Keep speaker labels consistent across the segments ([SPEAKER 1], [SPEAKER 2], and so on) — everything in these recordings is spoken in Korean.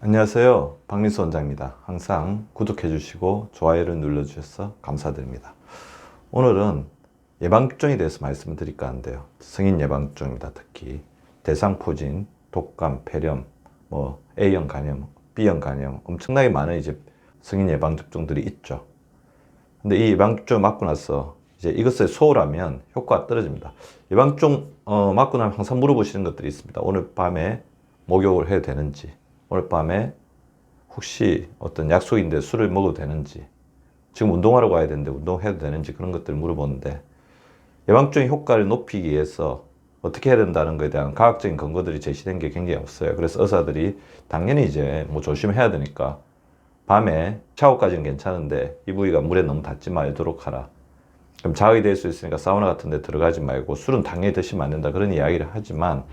[SPEAKER 1] 안녕하세요. 박민수 원장입니다. 항상 구독해 주시고 좋아요를 눌러 주셔서 감사드립니다. 오늘은 예방접종에 대해서 말씀을 드릴까 하는데요. 성인 예방접종입니다. 특히 대상포진, 독감, 폐렴, A형 간염, B형 간염 엄청나게 많은 이제 성인 예방접종들이 있죠. 근데 이 예방접종 맞고 나서 이제 이것을 소홀하면 효과가 떨어집니다. 예방접종 맞고 나면 항상 물어보시는 것들이 있습니다. 오늘 밤에 목욕을 해도 되는지, 오늘 밤에 혹시 어떤 약속인데 술을 먹어도 되는지, 지금 운동하러 가야 되는데 운동해도 되는지, 그런 것들을 물어보는데, 예방접종의 효과를 높이기 위해서 어떻게 해야 된다는 것에 대한 과학적인 근거들이 제시된 게 굉장히 없어요. 그래서 의사들이 당연히 이제 조심해야 되니까 밤에 샤워까지는 괜찮은데 이 부위가 물에 너무 닿지 말도록 하라. 그럼 자극이 될 수 있으니까 사우나 같은 데 들어가지 말고 술은 당연히 드시면 안 된다, 그런 이야기를 하지만,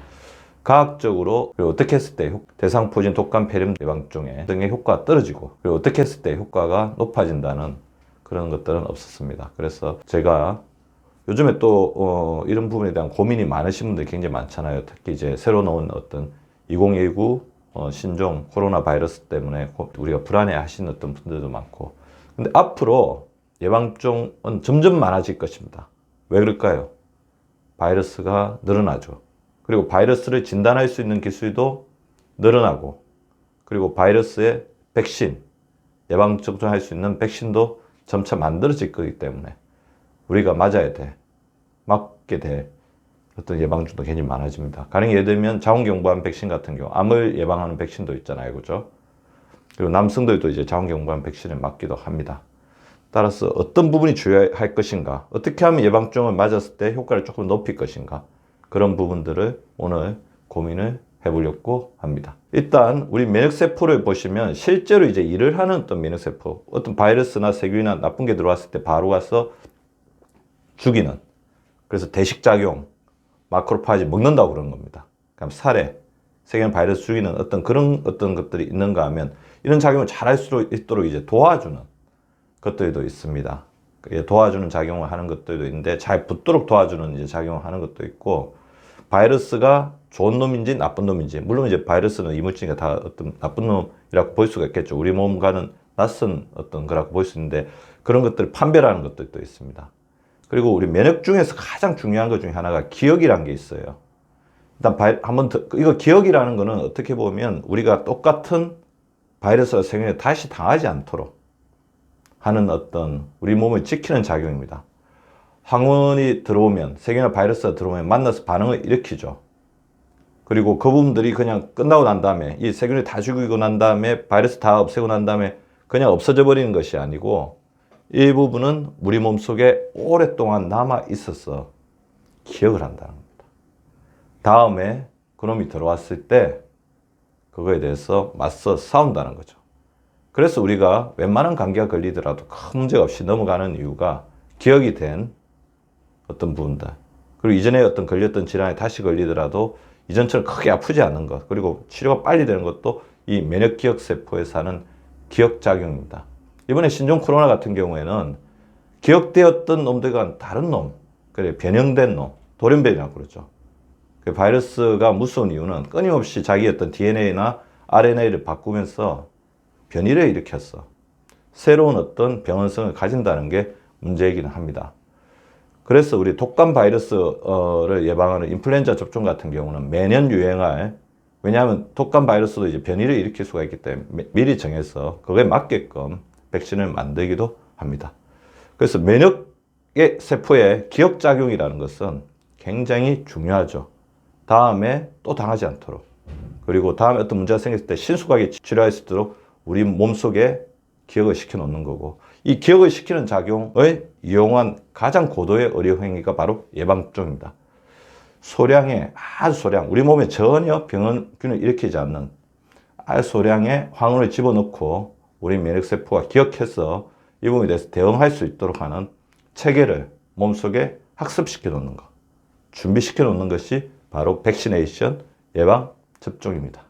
[SPEAKER 1] 과학적으로 그리고 어떻게 했을 때 대상포진, 독감, 폐렴 예방접종에 등의 효과가 떨어지고, 그리고 어떻게 했을 때 효과가 높아진다는 그런 것들은 없었습니다. 그래서 제가 요즘에 또 이런 부분에 대한 고민이 많으신 분들이 굉장히 많잖아요. 특히 이제 새로 나온 어떤 2019 신종 코로나 바이러스 때문에 우리가 불안해 하시는 어떤 분들도 많고. 근데 앞으로 예방접종은 점점 많아질 것입니다. 왜 그럴까요? 바이러스가 늘어나죠. 그리고 바이러스를 진단할 수 있는 기술도 늘어나고, 그리고 바이러스의 백신, 예방접종할 수 있는 백신도 점차 만들어질 거기 때문에 우리가 맞아야 돼, 맞게 될 어떤 예방접종도 굉장히 많아집니다. 가령 예를 들면 자궁경부암 백신 같은 경우, 암을 예방하는 백신도 있잖아요, 그죠? 그리고 남성들도 이제 자궁경부암 백신을 맞기도 합니다. 따라서 어떤 부분이 중요할 것인가, 어떻게 하면 예방접종을 맞았을 때 효과를 조금 높일 것인가, 그런 부분들을 오늘 고민을 해보려고 합니다. 일단 우리 면역세포를 보시면 실제로 이제 일을 하는 어떤 면역세포, 어떤 바이러스나 세균이나 나쁜 게 들어왔을 때 바로 가서 죽이는, 그래서 대식작용, 마크로파지 먹는다고 그러는 겁니다. 그럼 살해, 세균 바이러스 죽이는 어떤 그런 어떤 것들이 있는가 하면, 이런 작용을 잘 할 수 있도록 이제 도와주는 것들도 있습니다. 도와주는 작용을 하는 것들도 있는데, 잘 붙도록 도와주는 이제 작용을 하는 것도 있고, 바이러스가 좋은 놈인지 나쁜 놈인지, 물론 이제 바이러스는 이물질이니까 다 어떤 나쁜 놈이라고 볼 수가 있겠죠. 우리 몸과는 낯선 어떤 거라고 볼 수 있는데, 그런 것들을 판별하는 것들도 있습니다. 그리고 우리 면역 중에서 가장 중요한 것 중에 하나가 기억이라는 게 있어요. 일단 한번 더, 이거 기억이라는 거는 어떻게 보면 우리가 똑같은 바이러스와 세균에 다시 당하지 않도록 하는 어떤 우리 몸을 지키는 작용입니다. 항원이 들어오면, 세균이나 바이러스가 들어오면 만나서 반응을 일으키죠. 그리고 그 부분들이 그냥 끝나고 난 다음에, 이 세균을 다 죽이고 난 다음에, 바이러스 다 없애고 난 다음에 그냥 없어져 버리는 것이 아니고, 이 부분은 우리 몸속에 오랫동안 남아 있어서 기억을 한다는 겁니다. 다음에 그놈이 들어왔을 때 그거에 대해서 맞서 싸운다는 거죠. 그래서 우리가 웬만한 감기가 걸리더라도 큰 문제 없이 넘어가는 이유가 기억이 된 어떤 부분들, 그리고 이전에 어떤 걸렸던 질환에 다시 걸리더라도 이전처럼 크게 아프지 않는 것, 그리고 치료가 빨리 되는 것도 이 면역기억세포에서 하는 기억작용입니다. 이번에 신종 코로나 같은 경우에는 기억되었던 놈들과 다른 놈, 그래 변형된 놈, 돌연변이라고 그러죠. 그 바이러스가 무서운 이유는 끊임없이 자기 어떤 DNA나 RNA를 바꾸면서 변이를 일으켰어. 새로운 어떤 병원성을 가진다는 게 문제이기는 합니다. 그래서 우리 독감 바이러스를 예방하는 인플루엔자 접종 같은 경우는 매년 유행할, 왜냐하면 독감 바이러스도 이제 변이를 일으킬 수가 있기 때문에 미리 정해서 그거에 맞게끔 백신을 만들기도 합니다. 그래서 면역의 세포의 기억작용이라는 것은 굉장히 중요하죠. 다음에 또 당하지 않도록, 그리고 다음에 어떤 문제가 생겼을 때 신속하게 치료할 수 있도록 우리 몸속에 기억을 시켜 놓는 거고, 이 기억을 시키는 작용을 이용한 가장 고도의 의료 행위가 바로 예방접종입니다. 소량의, 아주 소량, 우리 몸에 전혀 병균을 일으키지 않는 아주 소량의 황원을 집어넣고 우리 면역세포가 기억해서 이 부분에 대해서 대응할 수 있도록 하는 체계를 몸속에 학습시켜 놓는 것, 준비시켜 놓는 것이 바로 백시네이션, 예방접종입니다.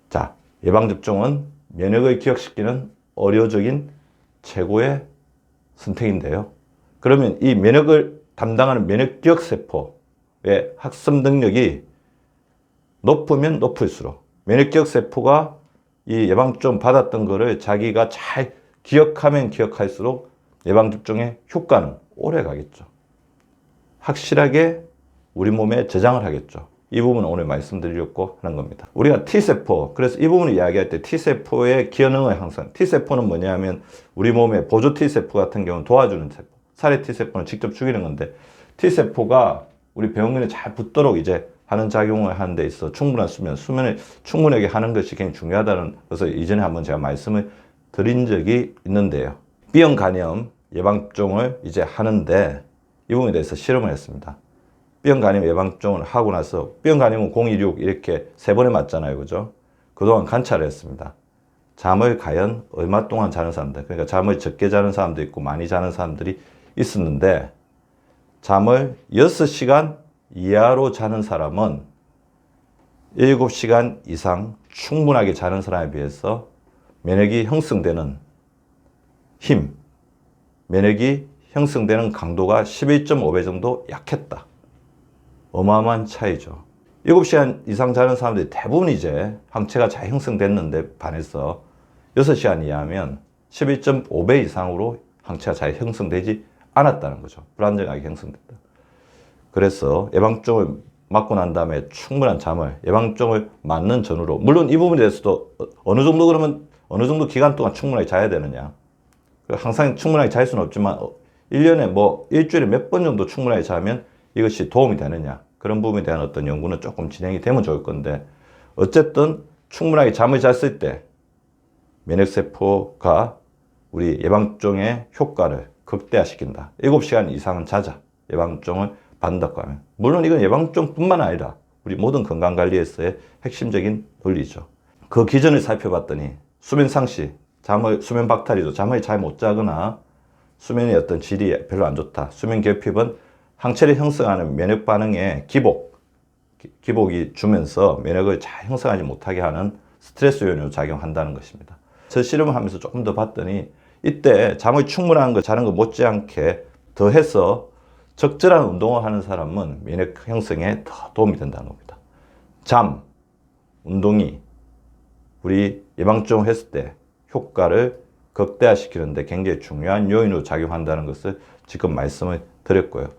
[SPEAKER 1] 자, 예방접종은 면역을 기억시키는 의료적인 최고의 선택인데요. 그러면 이 면역을 담당하는 면역기억세포의 학습 능력이 높으면 높을수록, 면역기억세포가 이 예방접종 받았던 거를 자기가 잘 기억하면 기억할수록 예방접종의 효과는 오래 가겠죠. 확실하게 우리 몸에 저장을 하겠죠. 이 부분은 오늘 말씀드리려고 하는 겁니다. 우리가 T세포, 그래서 이 부분을 이야기할 때 T세포의 기능을 항상, T세포는 뭐냐면 우리 몸의 보조 T세포 같은 경우는 도와주는 세포, 사례 T세포는 직접 죽이는 건데, T세포가 우리 병원에 잘 붙도록 이제 하는 작용을 하는 데 있어 충분한 수면을 충분하게 하는 것이 굉장히 중요하다는 것을 이전에 한번 제가 말씀을 드린 적이 있는데요. B형 간염 예방접종을 이제 하는데 이 부분에 대해서 실험을 했습니다. B형 간염 예방접종을 하고 나서 B형 간염은 016 이렇게 3번에 맞잖아요. 그죠? 그동안 관찰을 했습니다. 잠을 과연 얼마 동안 자는 사람들, 그러니까 잠을 적게 자는 사람도 있고 많이 자는 사람들이 있었는데, 잠을 6시간 이하로 자는 사람은 7시간 이상 충분하게 자는 사람에 비해서 면역이 형성되는 힘, 면역이 형성되는 강도가 11.5배 정도 약했다. 어마어마한 차이죠. 7시간 이상 자는 사람들이 대부분 이제 항체가 잘 형성됐는데 반해서 6시간 이하면 11.5배 이상으로 항체가 잘 형성되지 않았다는 거죠. 불안정하게 형성됐다. 그래서 예방접종을 맞고 난 다음에 충분한 잠을 예방접종을 맞는 전후로, 물론 이 부분에 대해서도 어느 정도 그러면 어느 정도 기간 동안 충분하게 자야 되느냐, 항상 충분하게 잘 수는 없지만 1년에 뭐 일주일에 몇 번 정도 충분하게 자면 이것이 도움이 되느냐, 그런 부분에 대한 어떤 연구는 조금 진행이 되면 좋을 건데, 어쨌든 충분하게 잠을 잤을 때 면역세포가 우리 예방접종의 효과를 극대화시킨다. 7시간 이상은 자자. 예방접종을 받는다고 하면. 물론 이건 예방접종뿐만 아니라 우리 모든 건강관리에서의 핵심적인 논리죠. 그 기전을 살펴봤더니 수면 상실, 수면 박탈이죠. 잠을 잘 못 자거나 수면의 어떤 질이 별로 안 좋다. 수면 결핍은 항체를 형성하는 면역 반응에 기복이 주면서 면역을 잘 형성하지 못하게 하는 스트레스 요인으로 작용한다는 것입니다. 저 실험을 하면서 조금 더 봤더니 이때 잠을 충분한 거 자는 거 못지않게 더해서 적절한 운동을 하는 사람은 면역 형성에 더 도움이 된다는 겁니다. 잠, 운동이 우리 예방접종을 했을 때 효과를 극대화시키는데 굉장히 중요한 요인으로 작용한다는 것을 지금 말씀을 드렸고요.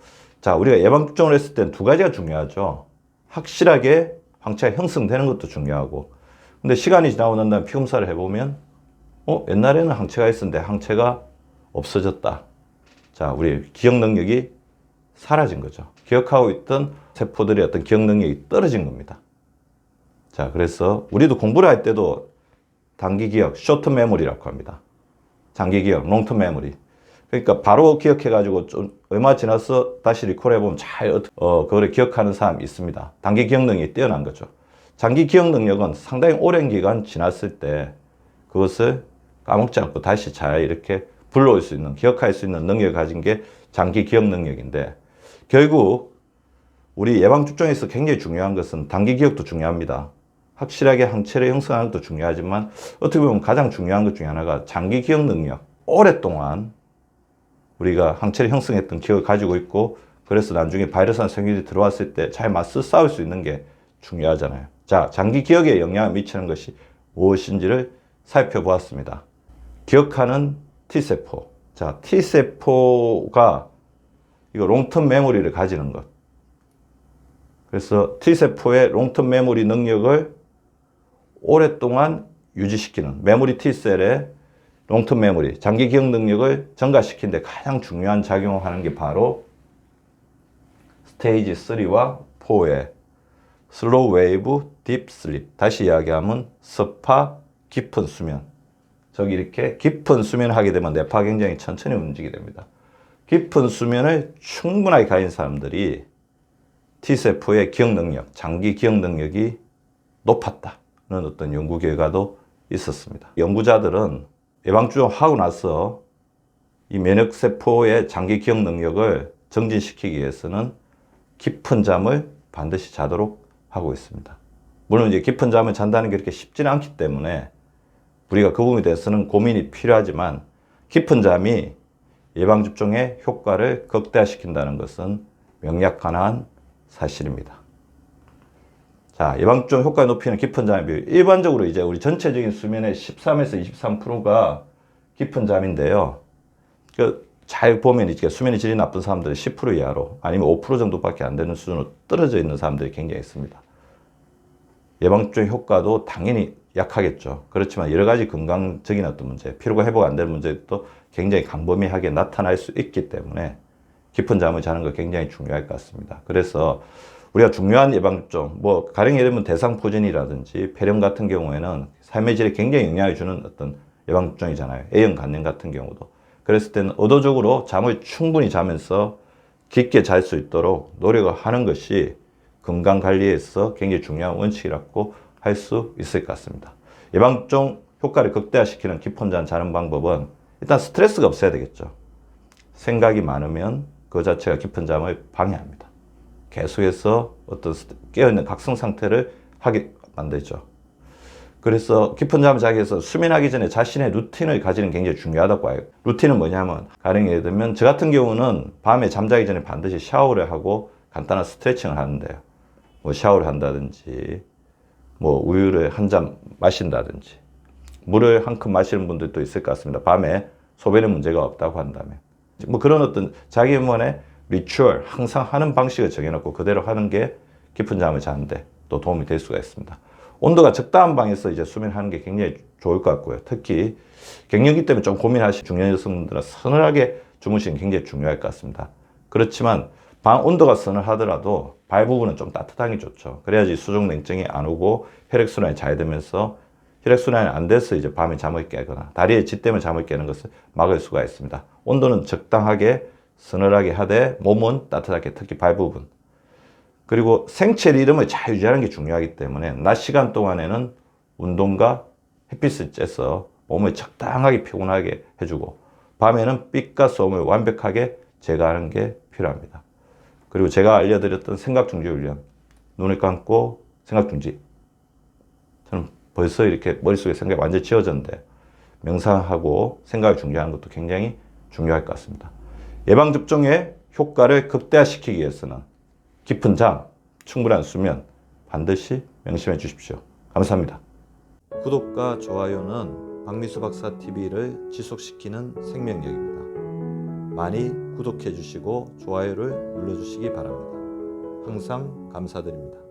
[SPEAKER 1] 자, 우리가 예방접종을 했을 때 두 가지가 중요하죠. 확실하게 항체가 형성되는 것도 중요하고, 근데 시간이 지나고 난 다음에 피검사를 해보면 옛날에는 항체가 있었는데 항체가 없어졌다. 자, 우리 기억 능력이 사라진 거죠. 기억하고 있던 세포들의 어떤 기억 능력이 떨어진 겁니다. 자, 그래서 우리도 공부를 할 때도 단기 기억, 쇼트 메모리라고 합니다. 장기 기억, 롱텀 메모리. 그러니까 바로 기억해가지고 좀 얼마 지나서 다시 리콜해보면 그걸 기억하는 사람이 있습니다. 단기 기억 능력이 뛰어난 거죠. 장기 기억 능력은 상당히 오랜 기간 지났을 때 그것을 까먹지 않고 다시 잘 이렇게 불러올 수 있는, 기억할 수 있는 능력을 가진 게 장기 기억 능력인데, 결국 우리 예방접종에서 굉장히 중요한 것은 단기 기억도 중요합니다. 확실하게 항체를 형성하는 것도 중요하지만 어떻게 보면 가장 중요한 것 중에 하나가 장기 기억 능력. 오랫동안 우리가 항체를 형성했던 기억을 가지고 있고, 그래서 나중에 바이러스나 생균이 들어왔을 때 잘 맞서 싸울 수 있는 게 중요하잖아요. 자, 장기 기억에 영향을 미치는 것이 무엇인지를 살펴보았습니다. 기억하는 T세포. 자, T세포가 이거 롱텀 메모리를 가지는 것. 그래서 T세포의 롱텀 메모리 능력을 오랫동안 유지시키는 메모리 T셀의 롱텀 메모리, 장기 기억 능력을 증가시키는 데 가장 중요한 작용을 하는 게 바로 스테이지 3와 4의 슬로우 웨이브 딥 슬립. 다시 이야기하면 스파 깊은 수면. 저기 이렇게 깊은 수면을 하게 되면 뇌파가 굉장히 천천히 움직이게 됩니다. 깊은 수면을 충분하게 가진 사람들이 T세포의 기억 능력, 장기 기억 능력이 높았다는 어떤 연구 결과도 있었습니다. 연구자들은 예방접종을 하고 나서 이 면역세포의 장기 기억 능력을 정진시키기 위해서는 깊은 잠을 반드시 자도록 하고 있습니다. 물론 이제 깊은 잠을 잔다는 게 그렇게 쉽지는 않기 때문에 우리가 그 부분에 대해서는 고민이 필요하지만, 깊은 잠이 예방접종의 효과를 극대화시킨다는 것은 명약관한 사실입니다. 자, 예방접종 효과 높이는 깊은 잠의 비율. 일반적으로 이제 우리 전체적인 수면의 13에서 23%가 깊은 잠인데요. 잘 보면 이제 수면의 질이 나쁜 사람들이 10% 이하로 아니면 5% 정도밖에 안 되는 수준으로 떨어져 있는 사람들이 굉장히 있습니다. 예방접종 효과도 당연히 약하겠죠. 그렇지만 여러 가지 건강적인 어떤 문제, 피로가 회복 안 되는 문제도 굉장히 광범위하게 나타날 수 있기 때문에 깊은 잠을 자는 거 굉장히 중요할 것 같습니다. 그래서 우리가 중요한 예방접종, 가령 예를 들면 대상포진이라든지 폐렴 같은 경우에는 삶의 질에 굉장히 영향을 주는 어떤 예방접종이잖아요. A형 간염 같은 경우도. 그랬을 때는 의도적으로 잠을 충분히 자면서 깊게 잘 수 있도록 노력을 하는 것이 건강 관리에서 굉장히 중요한 원칙이라고 할 수 있을 것 같습니다. 예방접종 효과를 극대화시키는 깊은 잠 자는 방법은 일단 스트레스가 없어야 되겠죠. 생각이 많으면 그 자체가 깊은 잠을 방해합니다. 계속해서 어떤 깨어있는 각성 상태를 하게 만들죠. 그래서 깊은 잠을 자기 위해서 수면하기 전에 자신의 루틴을 가지는 게 굉장히 중요하다고 봐요. 루틴은 뭐냐면, 가령 예를 들면 저 같은 경우는 밤에 잠자기 전에 반드시 샤워를 하고 간단한 스트레칭을 하는데요. 샤워를 한다든지, 우유를 한 잔 마신다든지, 물을 한 컵 마시는 분들도 있을 것 같습니다. 밤에 소변에 문제가 없다고 한다면. 그런 어떤 자기만의 리추얼, 항상 하는 방식을 정해놓고 그대로 하는 게 깊은 잠을 자는데 또 도움이 될 수가 있습니다. 온도가 적당한 방에서 이제 수면하는 게 굉장히 좋을 것 같고요. 특히 갱년기 때문에 좀 고민하시는 중년 여성분들은 서늘하게 주무시는 게 굉장히 중요할 것 같습니다. 그렇지만 방 온도가 서늘하더라도 발 부분은 좀 따뜻한 게 좋죠. 그래야지 수족 냉증이 안 오고 혈액순환이 잘 되면서 혈액순환이 안 돼서 이제 밤에 잠을 깨거나 다리에 쥐 때문에 잠을 깨는 것을 막을 수가 있습니다. 온도는 적당하게 서늘하게 하되 몸은 따뜻하게, 특히 발 부분. 그리고 생체 리듬을 잘 유지하는 게 중요하기 때문에 낮 시간 동안에는 운동과 햇빛을 쬐서 몸을 적당하게 피곤하게 해주고 밤에는 빛과 소음을 완벽하게 제거하는 게 필요합니다. 그리고 제가 알려드렸던 생각중지 훈련, 눈을 감고 생각중지. 저는 벌써 이렇게 머릿속에 생각이 완전히 지워졌는데 명상하고 생각을 중지하는 것도 굉장히 중요할 것 같습니다. 예방접종의 효과를 극대화시키기 위해서는 깊은 잠, 충분한 수면 반드시 명심해 주십시오. 감사합니다. 구독과 좋아요는 박미수 박사 TV를 지속시키는 생명력입니다. 많이 구독해 주시고 좋아요를 눌러 주시기 바랍니다. 항상 감사드립니다.